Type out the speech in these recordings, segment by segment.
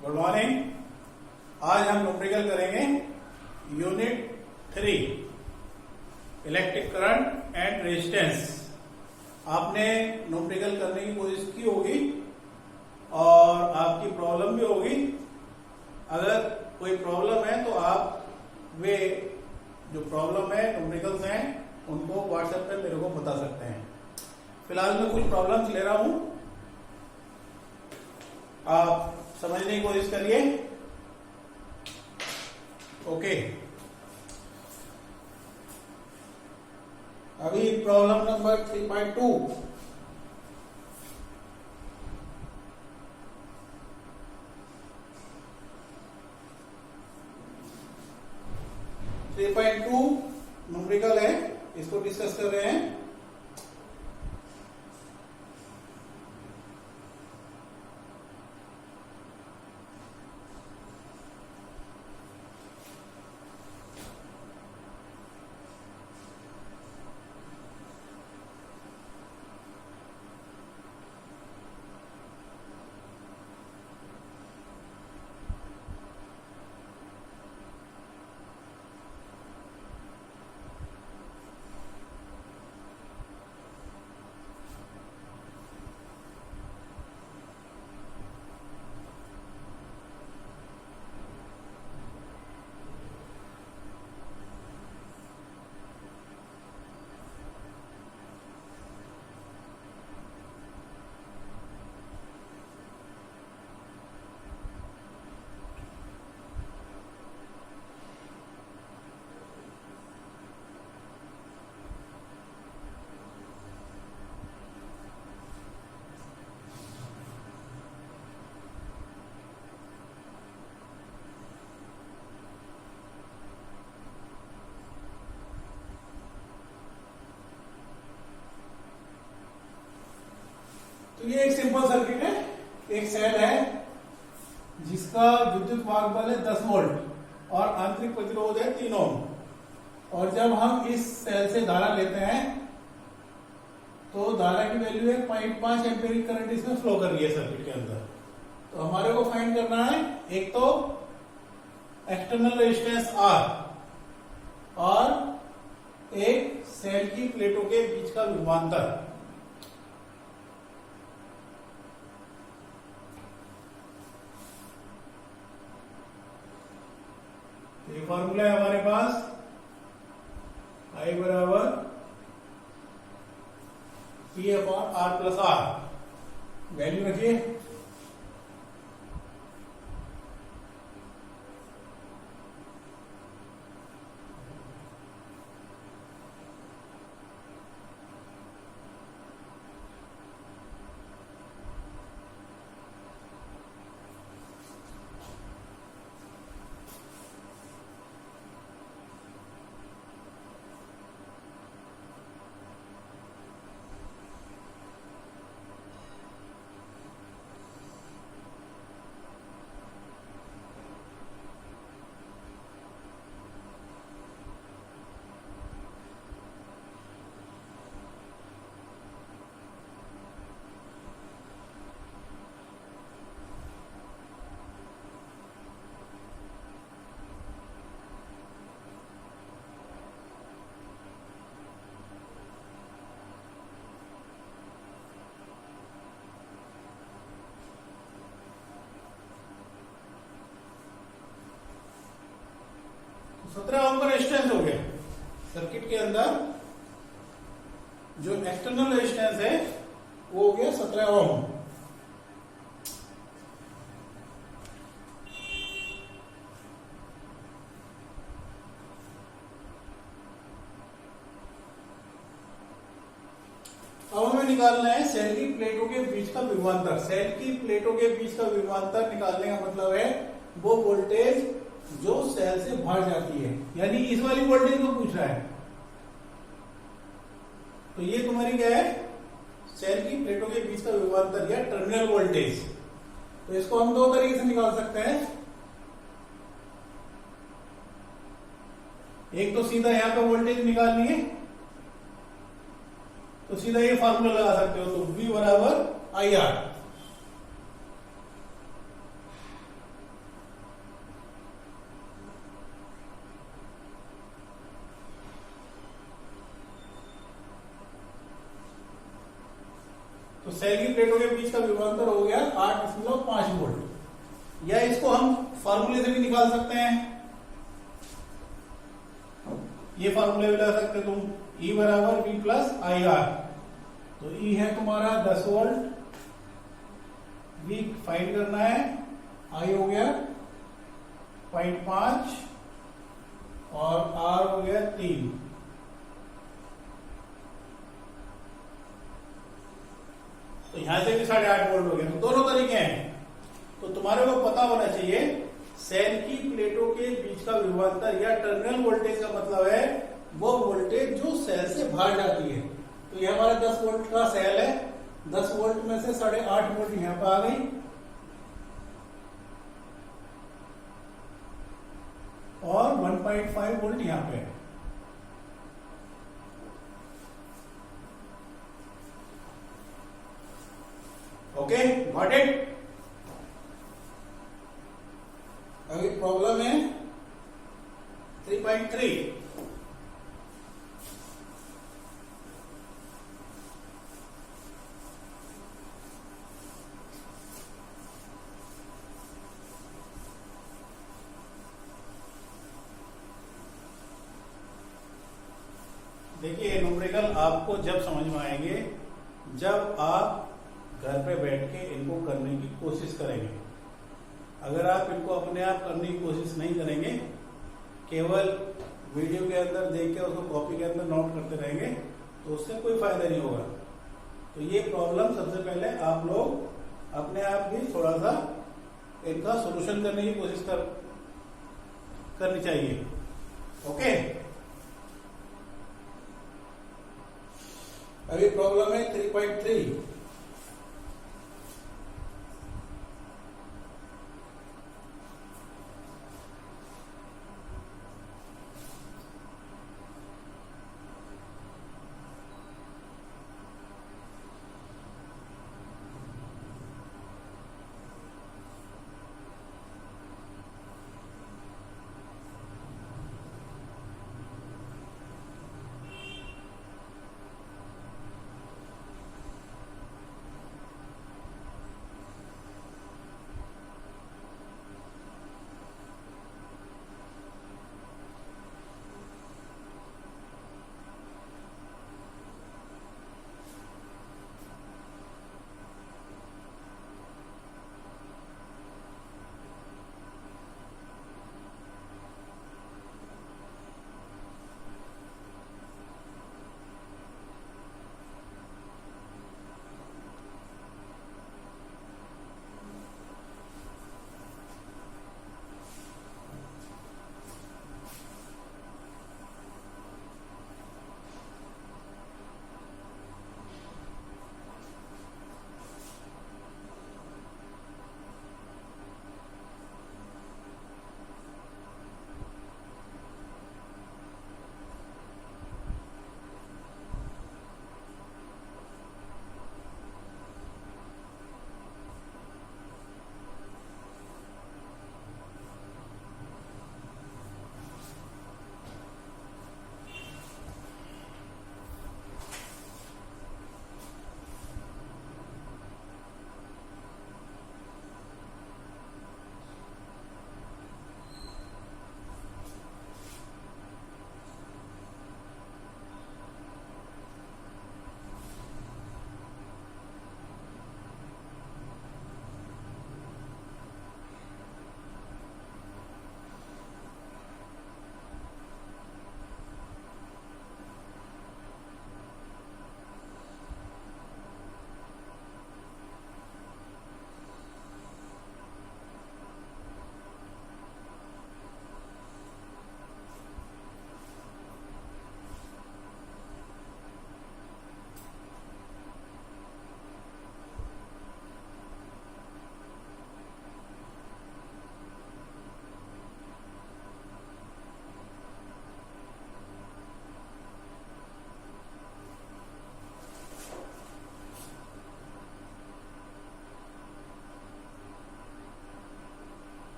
Good morning. आज हम numerical करेंगे unit 3 electric current and resistance. आपने न्यूमेरिकल करने की कोशिश की होगी और आपकी प्रॉब्लम भी होगी। अगर कोई प्रॉब्लम है तो आप वे जो प्रॉब्लम है न्यूमेरिकल्स हैं उनको व्हाट्सएप पे मेरे को बता सकते हैं। फिलहाल मैं कुछ प्रॉब्लम्स ले रहा हूं, आप समझने की कोशिश करिए। ओके, अभी प्रॉब्लम नंबर 3.2। न्यूमेरिकल है, इसको डिस्कस कर रहे हैं। तो ये एक सिंपल सर्किट है। एक सेल है जिसका विद्युत वाहक बल है 10 वोल्ट और आंतरिक प्रतिरोध है 3 ओम। और जब हम इस सेल से धारा लेते हैं तो धारा की वैल्यू है 0.5 एम्पीरिक करंट इसमें फ्लो कर रही है सर्किट के अंदर। तो हमारे को फाइंड करना है एक तो एक्सटर्नल रेजिस्टेंस R और एक सेल की प्लेटों के बीच का विभवांतर। ये फॉर्मूला है हमारे पास I बराबर P upon R plus R। Value रखिए। तो 17 ओम का रेजिस्टेंस हो गया। सर्किट के अंदर जो एक्सटर्नल रेजिस्टेंस है वो हो गया 17 ओम। अब हमें निकालना है सेल की प्लेटों के बीच का विभवांतर। सेल की प्लेटों के बीच का विभवांतर निकालने का मतलब है वो वोल्टेज जो सेल से बाहर जाती है, यानी इस वाली वोल्टेज को पूछ रहा है। तो ये तुम्हारी क्या है, सेल की प्लेटों के बीच का विभवांतर या टर्मिनल वोल्टेज। तो इसको हम दो तरीके से निकाल सकते हैं। एक तो सीधा यहां पे वोल्टेज निकालनी है तो सीधा ये फार्मूला लगा सकते हो, तो V बराबर IR। तो सेल की प्लेटों के बीच का विभवांतर हो गया 8.5 वोल्ट। या इसको हम फार्मूले से भी निकाल सकते हैं, ये फार्मूले भी लगा सकते हो तुम, E बराबर V प्लस आई आर। तो E है तुम्हारा 10 वोल्ट, V फाइंड करना है, I हो गया 0.5 और R हो गया 3। तो यहां से भी 8.5 वोल्ट हो गया। तो दोनों तरीके हैं। तो तुम्हारे को पता होना चाहिए सेल की प्लेटों के बीच का विभवांतर या टर्मिनल वोल्टेज का मतलब है वो वोल्टेज जो सेल से बाहर जाती है। तो ये हमारा 10 वोल्ट का सेल है, 10 वोल्ट में से 8.5 वोल्ट यहां पर आ गई और 1.5 वोल्ट यहां पे है। Okay, got it. अभी प्रॉब्लम है 3.3। देखिए न्यूमेरिकल आपको जब समझ में आएंगे जब आप घर पे बैठ के इनको करने की कोशिश करेंगे। अगर आप इनको अपने आप करने की कोशिश नहीं करेंगे, केवल वीडियो के अंदर देख के उसको कॉपी के अंदर नोट करते रहेंगे, तो उससे कोई फायदा नहीं होगा। तो ये प्रॉब्लम सबसे पहले आप लोग अपने आप भी थोड़ा सा इनका सोल्यूशन करने की कोशिश करनी चाहिए। ओके, अभी प्रॉब्लम है 3.3।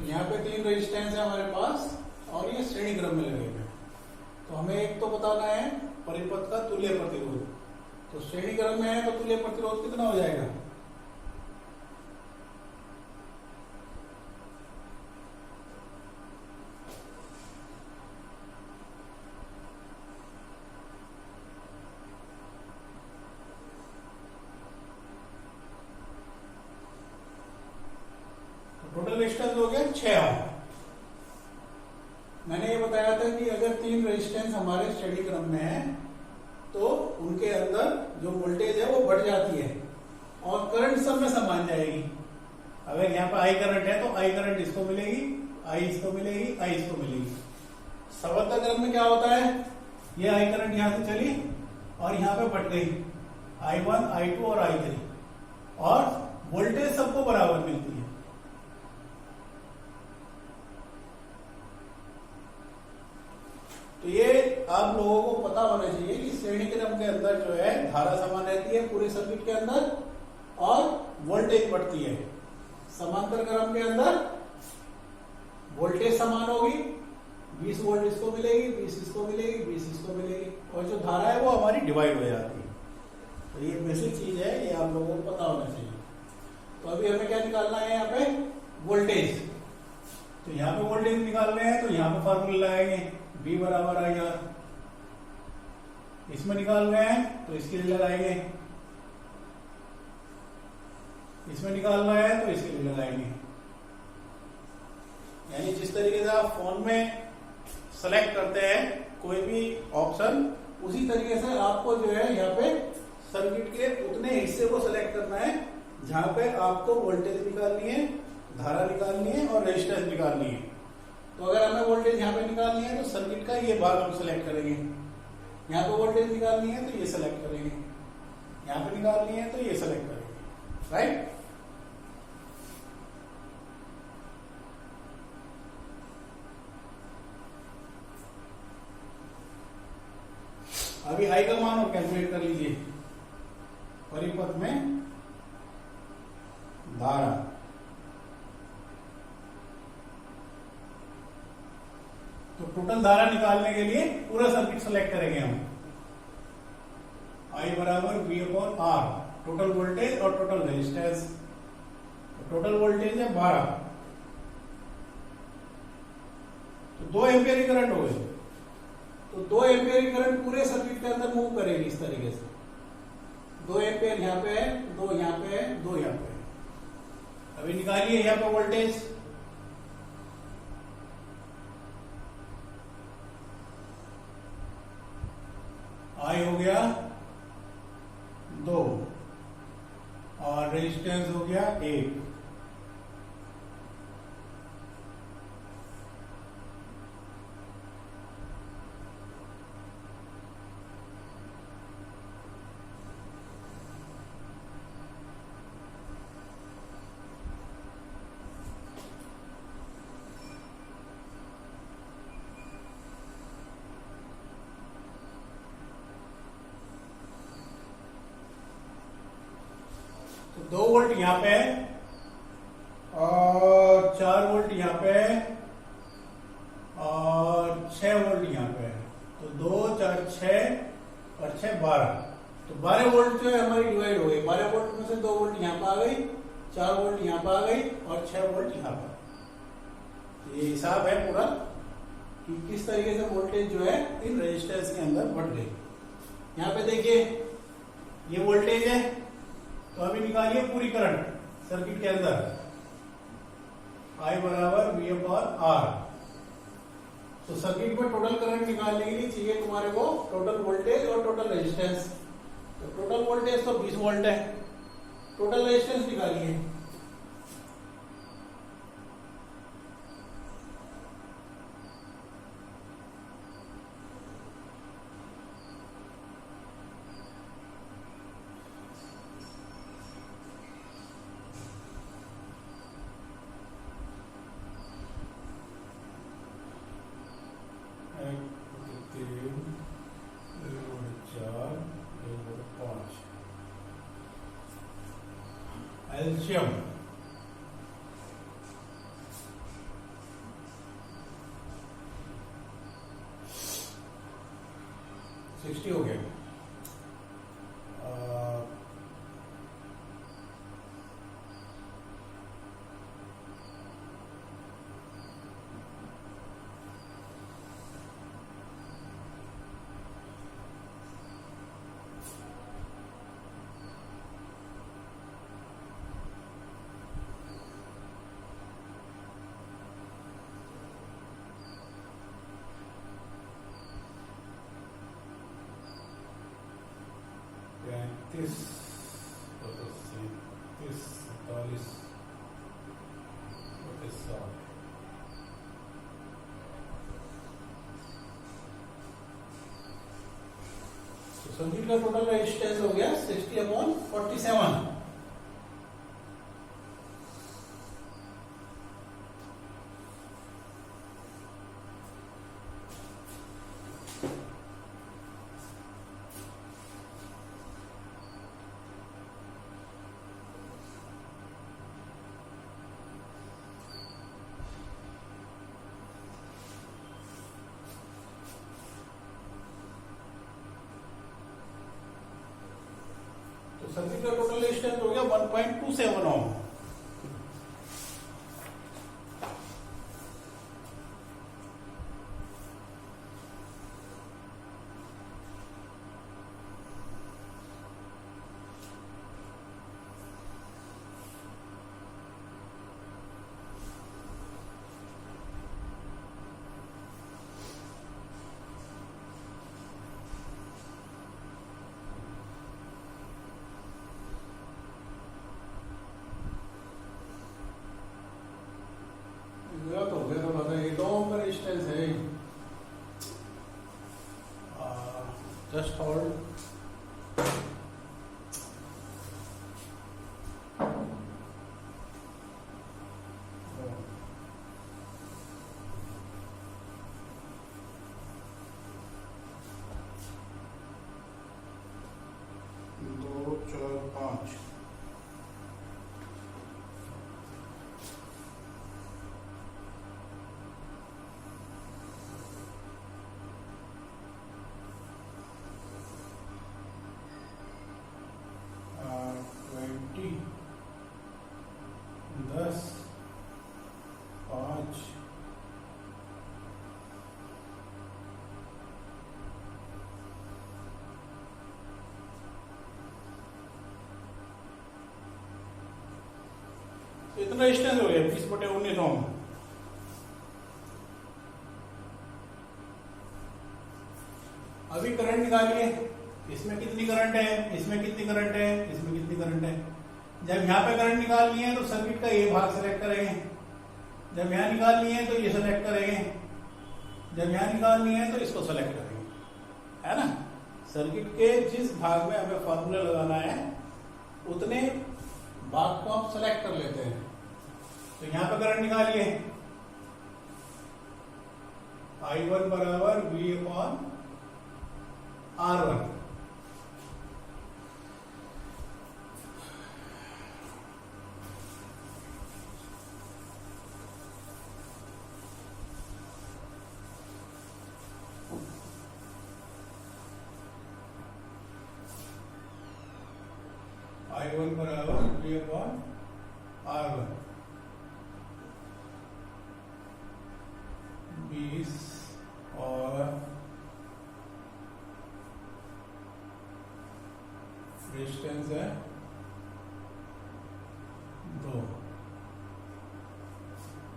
यहाँ पे 3 रेजिस्टेंस है हमारे पास और ये श्रेणी क्रम में लगे हुए हैं। तो हमें एक तो बताना है परिपथ का तुल्य प्रतिरोध। तो श्रेणी क्रम में है तो तुल्य प्रतिरोध कितना हो जाएगा? टोटल रेजिस्टेंस हो गया 6 ओम। मैंने ये बताया था कि अगर 3 रेजिस्टेंस हमारे श्रेणी क्रम में है तो उनके अंदर जो वोल्टेज है वो बढ़ जाती है और करंट सब में समान जाएगी। अगर यहाँ पे आई करंट है तो आई करंट इसको मिलेगी, आई इसको मिलेगी, आई इसको मिलेगी। समवर्तक क्रम में क्या होता है, ये आई करंट यहां से चली और यहाँ पे बट गई I1, I2 और I3 और वोल्टेज सबको बराबर मिलती है। तो ये आप लोगों को पता होना चाहिए कि श्रेणी क्रम के अंदर जो है धारा समान रहती है पूरे सर्किट के अंदर और वोल्टेज बढ़ती है। समांतर क्रम के अंदर वोल्टेज समान होगी, 20 वोल्ट इसको मिलेगी, 20 इसको मिलेगी, 20 इसको मिलेगी और जो धारा है वो हमारी डिवाइड हो जाती है। तो ये बेसिक चीज है, ये आप लोगों को पता होना चाहिए। तो अभी हमें क्या निकालना है, यहाँ पे वोल्टेज। तो यहाँ पे वोल्टेज निकालने हैं तो यहाँ पे फॉर्मूला लगाएंगे V बराबर IR। इसमें निकाल रहे हैं तो इसके लिए लगाएंगे, इसमें निकाल रहे हैं तो इसके लिए लगाएंगे। यानी जिस तरीके से आप फोन में सेलेक्ट करते हैं कोई भी ऑप्शन, उसी तरीके से आपको जो है यहाँ पे सर्किट के उतने हिस्से को सेलेक्ट करना है जहां पे आपको वोल्टेज निकालनी है, धारा निकालनी है और रेजिस्टेंस निकालनी है। तो अगर हमें वोल्टेज यहाँ पे निकालनी है तो सर्किट का ये भाग हम सेलेक्ट करेंगे। यहाँ पे वोल्टेज निकालनी है तो ये सेलेक्ट करेंगे, यहाँ पे निकालनी है तो ये सेलेक्ट करेंगे, राइट। अभी आई का मान और कैलकुलेट कर लीजिए। परिपथ में धारा, तो टोटल धारा निकालने के लिए पूरा सर्किट सेलेक्ट करेंगे हम। I बराबर V upon R, total voltage और टोटल रेजिस्टेंस। तो टोटल वोल्टेज है 12, तो 2 एम्पियर की करंट हो गई। तो 2 एम्पियर की करंट पूरे सर्किट के अंदर मूव करेगी इस तरीके से। 2 एम्पियर यहाँ पे है, 2 यहाँ पे है, 2 यहाँ पे है। अभी निकालिए यहाँ पे वोल्टेज। आई हो गया 2 और रेजिस्टेंस हो गया 1। तो 2 वोल्ट यहाँ पे और 4 वोल्ट यहाँ पे और 6 वोल्ट यहाँ पे। तो 2, 4, 6 और 6 12। तो 12 वोल्ट जो है हमारी डिवाइड हो गई। 12 वोल्ट में से 2 वोल्ट यहाँ पे आ गई, 4 वोल्ट यहाँ पे आ गई और 6 वोल्ट यहाँ पे। तो ये हिसाब है पूरा कि किस तरीके से वोल्टेज जो है इन रेजिस्टेंस के अंदर बढ़ गई। यहाँ पे देखिए ये वोल्टेज है, तो अभी निकालिए पूरी करंट सर्किट के अंदर। I बराबर V अपॉन R। तो सर्किट में टोटल करंट निकालने के लिए चाहिए तुम्हारे को टोटल वोल्टेज और टोटल रेजिस्टेंस। तो टोटल वोल्टेज तो 20 वोल्ट है, टोटल रेजिस्टेंस निकालिए। एल्शियम 60 हो गया। तीस 47 तो सर्किट का टोटल रेजिस्टेंस हो गया 60/47। तो सर्किट का टोटल रेजिस्टेंस हो गया 1.27 ओम। तो हो गया तो बता ये 2 ओम का रेजिस्टेंस है। Just hold. दो चार पाँच दस पाँच तो इतना रेजिस्टेंस हो गया 20/19 ओम। अभी करंट निकालिए, इसमें कितनी करंट है, इसमें कितनी करंट है, इसमें कितनी करंट है। जब यहाँ पे करंट निकालनी है तो सर्किट का ये भाग सेलेक्ट करेंगे, जब यहाँ निकालनी है तो ये सेलेक्ट करेंगे, जब यहाँ निकालनी है तो इसको सेलेक्ट करेंगे, है ना। सर्किट के जिस भाग में हमें फॉर्मूला लगाना है उतने भाग को हम सेलेक्ट कर लेते हैं। तो यहाँ पे करंट निकालिए, I1 बराबर V/R1। I1 बराबर V/R1 20 और रेजिस्टेंस है 2।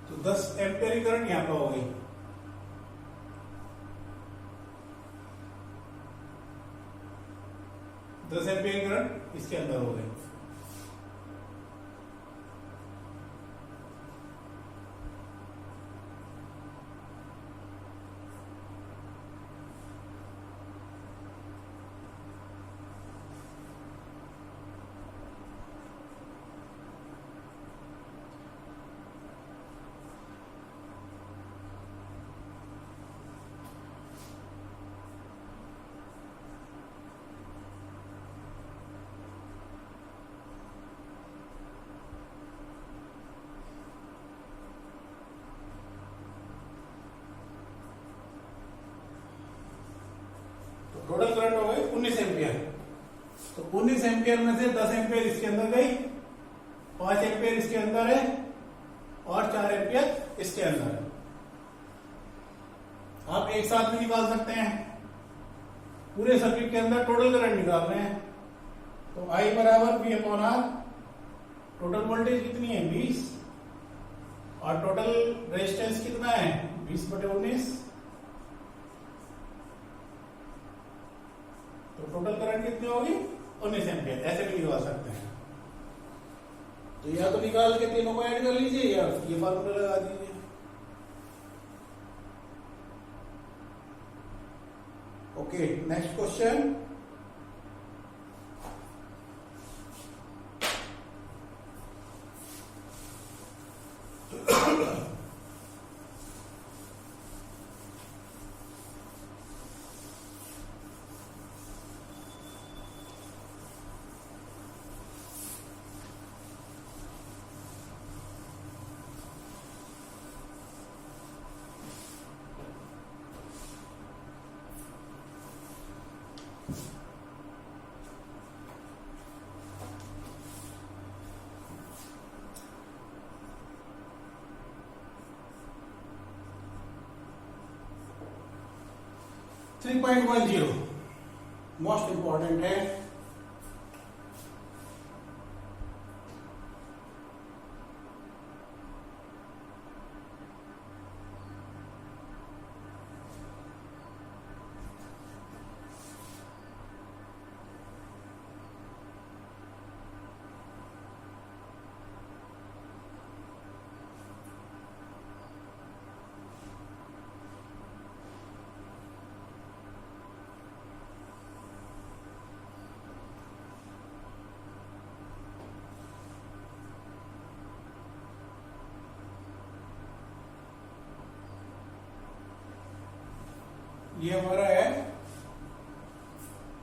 तो 10 एम्पियर की करंट यहां पर हो गई। दस एम्पियर करंट इसके अंदर हो गई। टोटल करंट हो गई 19 एम्पियर। तो 19 एम्पियर में से 10 एम्पियर इसके अंदर गई, 5 एम्पियर इसके अंदर है और 4 एम्पियर इसके अंदर है। आप एक साथ भी निकाल सकते हैं, पूरे सर्किट के अंदर टोटल करंट निकाल रहे हैं। तो I बराबर V upon R, total voltage कितनी है 20 और टोटल रेजिस्टेंस कितना है 20/19। तो टोटल करंट कितनी होगी 19 एम्पियर। ऐसे भी निकाल सकते हैं। तो या तो निकाल के तीनों को ऐड कर लीजिए या ये फार्मूला लगा दीजिए। Okay, next question. Three 3.10 most important है। ये हमारा है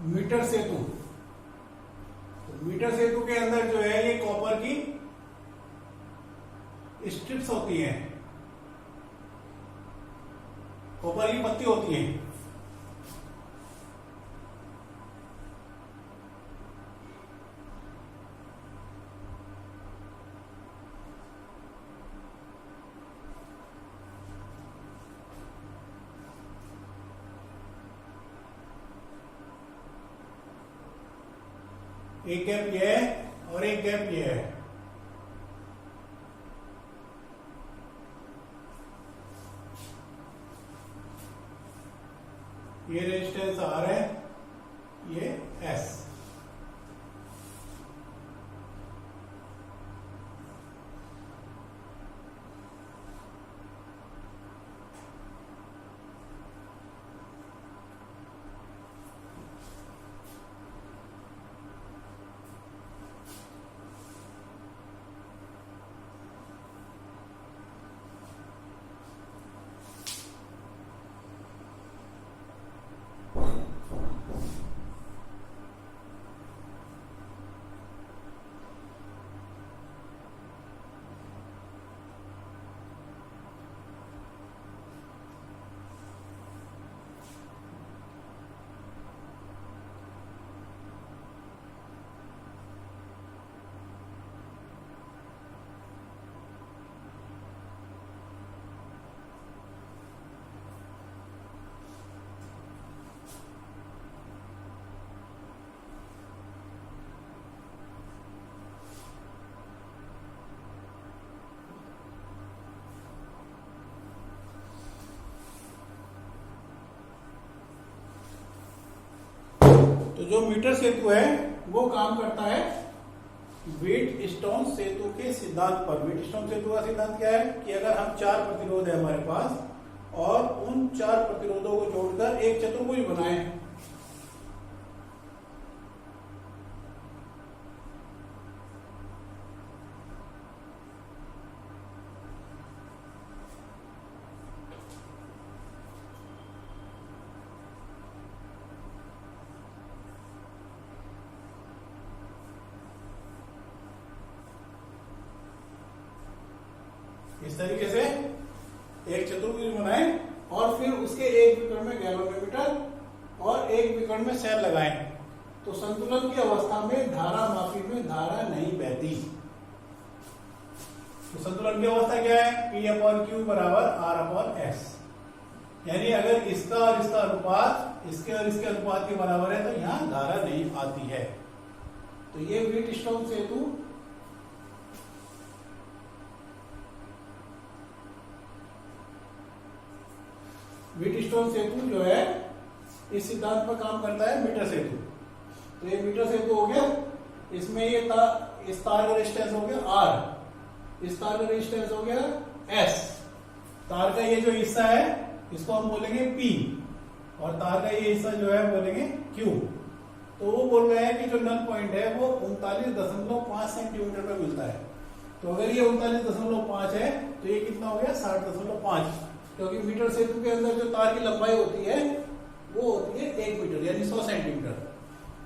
मीटर सेतु। तो मीटर सेतु के अंदर जो है ये कॉपर की स्ट्रिप्स होती हैं, कॉपर की पत्ती होती हैं। एक गैप ये है और एक गैप ये है। ये रेजिस्टेंस R है, ये S। तो जो मीटर सेतु है वो काम करता है व्हीटस्टोन सेतु के सिद्धांत पर। व्हीटस्टोन सेतु का सिद्धांत क्या है कि अगर हम 4 प्रतिरोध है हमारे पास और उन 4 प्रतिरोधों को जोड़कर एक चतुर्भुज बनाए, इस तरीके से एक चतुर्भुज बनाए और फिर उसके एक मीटर में गैल्वेनोमीटर और एक विकर्ण में सेल लगाएं तो संतुलन की अवस्था में धारा मापी में धारा नहीं बहती। तो संतुलन की अवस्था क्या है? P/Q बराबर R/S। यानी अगर इसका और इसका अनुपात इसके और इसके अनुपात के बराबर है तो यहां धारा नहीं आती है। तो ये व्हीटस्टोन सेतु जो है इस सिद्धांत पर काम करता है, मीटर सेतु। तो ये मीटर सेतु हो गया, इसमें ये इस तार का रेजिस्टेंस हो गया R, इस तार का रेजिस्टेंस हो गया S। तार का ये जो हिस्सा है इसको हम बोलेंगे P और तार का ये हिस्सा जो है बोलेंगे Q। तो वो बोल रहे हैं कि जो नल पॉइंट है वो 39.5 सेंटीमीटर पे मिलता है। तो अगर ये 39.5 है तो ये कितना हो गया? 60.5, क्योंकि मीटर सेतु के अंदर जो तार की लंबाई होती है वो होती है 1 मीटर यानी 100 सेंटीमीटर।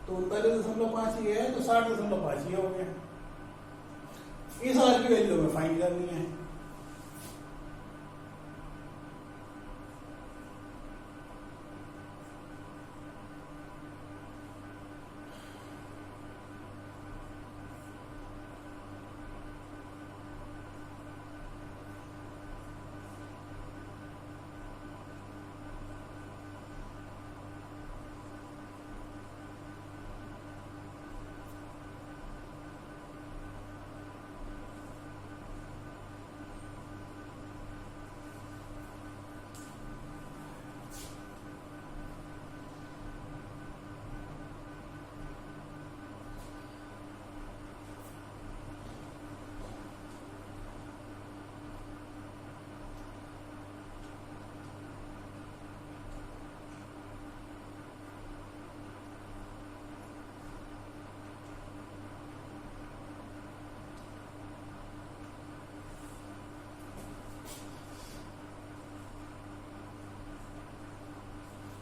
तो 39.5 ये है तो 60.5 ये हो गया। इस आर की वैल्यू हमें फाइंड करनी है।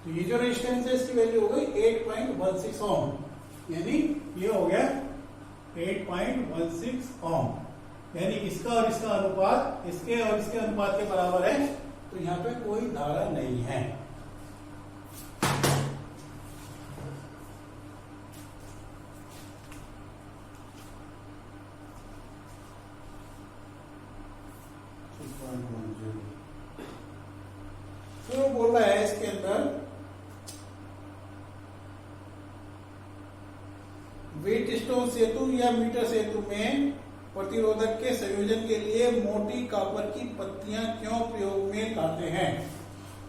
तो ये जो रेजिस्टेंस है इसकी वैल्यू हो गई 8.16 ओम, यानी ये हो गया 8.16 ओम। यानी इसका और इसका अनुपात इसके और इसके अनुपात के बराबर है, तो यहाँ पे कोई धारा नहीं है। तो वो बोल रहा है इसके अंदर व्हीटस्टोन सेतु या मीटर सेतु में प्रतिरोधक के संयोजन के लिए मोटी कॉपर की पत्तियां क्यों प्रयोग में लाते हैं।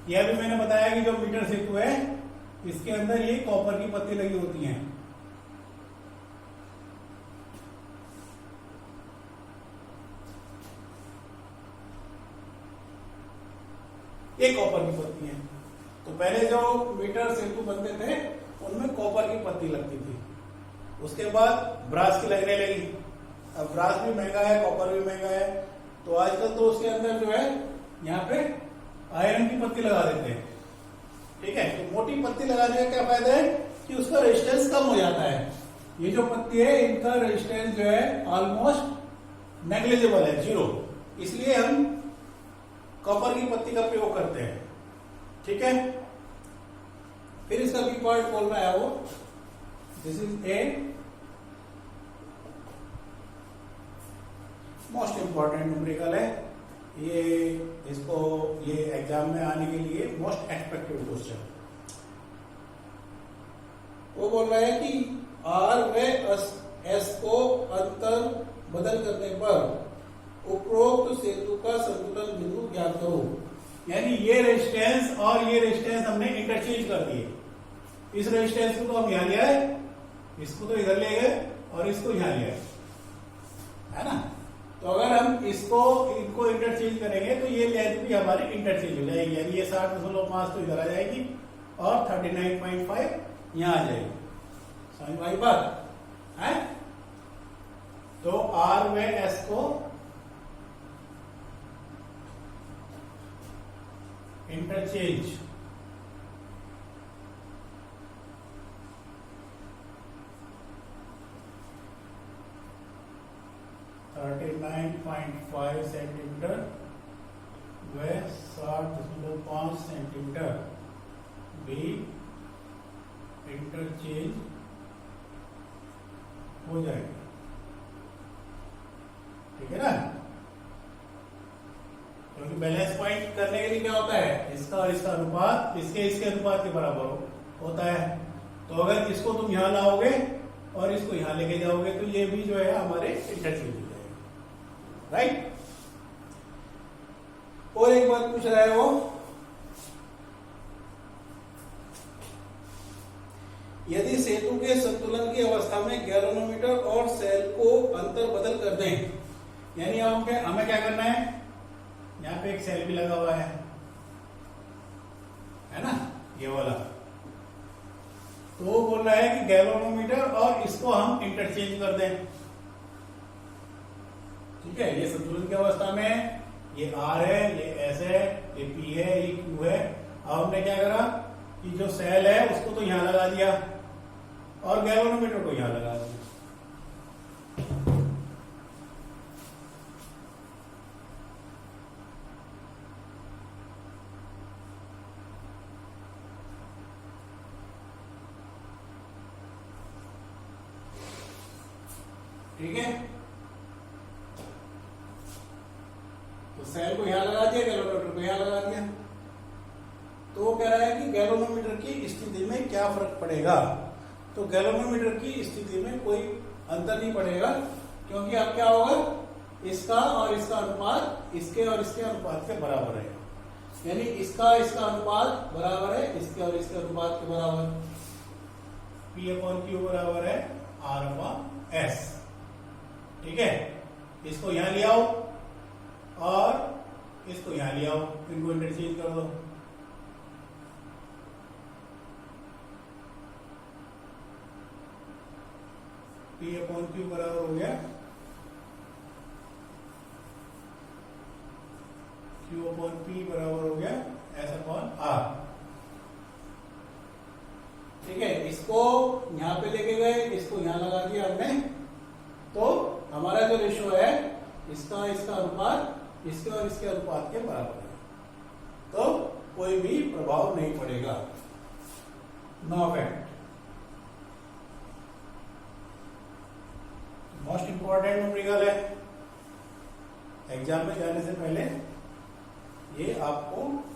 यह भी मैंने बताया कि जो मीटर सेतु है इसके अंदर ये कॉपर की पत्ती लगी होती हैं। ये कॉपर की पत्ती है। तो पहले जो मीटर सेतु बनते थे उनमें कॉपर की पत्ती लगती थी, उसके बाद ब्रास की लगने लगी। अब ब्रास भी महंगा है, कॉपर भी महंगा है, तो आजकल तो उसके अंदर जो है यहाँ पे आयरन की पत्ती लगा देते हैं। ठीक है, तो मोटी पत्ती लगाने का क्या फायदा है कि उसका रेजिस्टेंस कम हो जाता है। ये जो पत्ती है इनका रेजिस्टेंस जो है ऑलमोस्ट नेग्लिजिबल है, 0। इसलिए हम कॉपर की पत्ती का प्रयोग करते हैं। ठीक है, फिर इसका बी पार्ट बोल रहा है वो, this is a most important numerical है ये, इसको ये एग्जाम में आने के लिए मोस्ट एक्सपेक्टेड क्वेश्चन। वो बोल रहा है कि आर व एस को अंतर बदल करने पर उपरोक्त सेतु का संतुलन बिंदु ज्ञात करो। यानी ये रेजिस्टेंस और ये रेजिस्टेंस हमने इंटरचेंज कर दिए। इस रेजिस्टेंस को तो हम यहां ले आए, इसको तो इधर ले गए और इसको यहां ले आए, है ना। तो अगर हम इनको इंटरचेंज करेंगे तो ये लेंथ भी हमारी इंटरचेंज हो जाएगी। यानी ये 60.5 तो इधर आ जाएगी और 39.5 यहां आ जाएगी। समझ में आई बात है। तो आर व एस को इंटरचेंज .5 सेंटीमीटर व 60.5 सेंटीमीटर बी इंटरचेंज हो जाएगा, ठीक है ना। क्योंकि बैलेंस पॉइंट करने के लिए क्या होता है, इसका और इसका अनुपात इसके अनुपात के बराबर होता है। तो अगर इसको तुम यहां लाओगे और इसको यहां लेके जाओगे तो ये भी जो है हमारे इंटरचेंज हो जाएगा, राइट। और एक बात पूछ रहा है वो, यदि सेतु के संतुलन की अवस्था में गैल्वेनोमीटर और सेल को अंतर बदल कर दें, यानी हमें क्या करना है, यहाँ पे एक सेल भी लगा हुआ है ना, ये वाला। तो वो बोल रहा है कि गैल्वेनोमीटर और इसको हम इंटरचेंज कर दें, ठीक है। ये संतुलन की अवस्था में ये R है, ये S है, ये P है, ये Q है। अब हमने क्या करा कि जो सेल है उसको तो यहां लगा दिया और गैल्वेनोमीटर को यहां लगा दिया। ठीक है, तो सेल को यहां लगा दिया, गैल्वेनोमीटर को यहां लगा दिया। तो वो कह रहा है कि गैल्वेनोमीटर की स्थिति में क्या फर्क पड़ेगा। तो गैल्वेनोमीटर की स्थिति में कोई अंतर नहीं पड़ेगा, क्योंकि अब क्या होगा, इसका और इसका अनुपात इसके और इसके अनुपात के बराबर है। यानी इसका इसका अनुपात बराबर है इसके और इसके अनुपात के बराबर। P/Q बराबर है R/S, ठीक है। इसको यहां ले आओ और इसको यहां ले आओ, इनको इंटरचेंज कर दो। P/Q बराबर हो गया Q/P बराबर हो गया S/R, ठीक है। इसको यहां पे लेके गए, इसको यहां लगा दिया हमने, तो हमारा जो रेशो है इसका इसका अनुपात इसके और इसके अनुपात के बराबर है, तो कोई भी प्रभाव नहीं पड़ेगा, no effect. Most important numerical है, एग्जाम में जाने से पहले ये आपको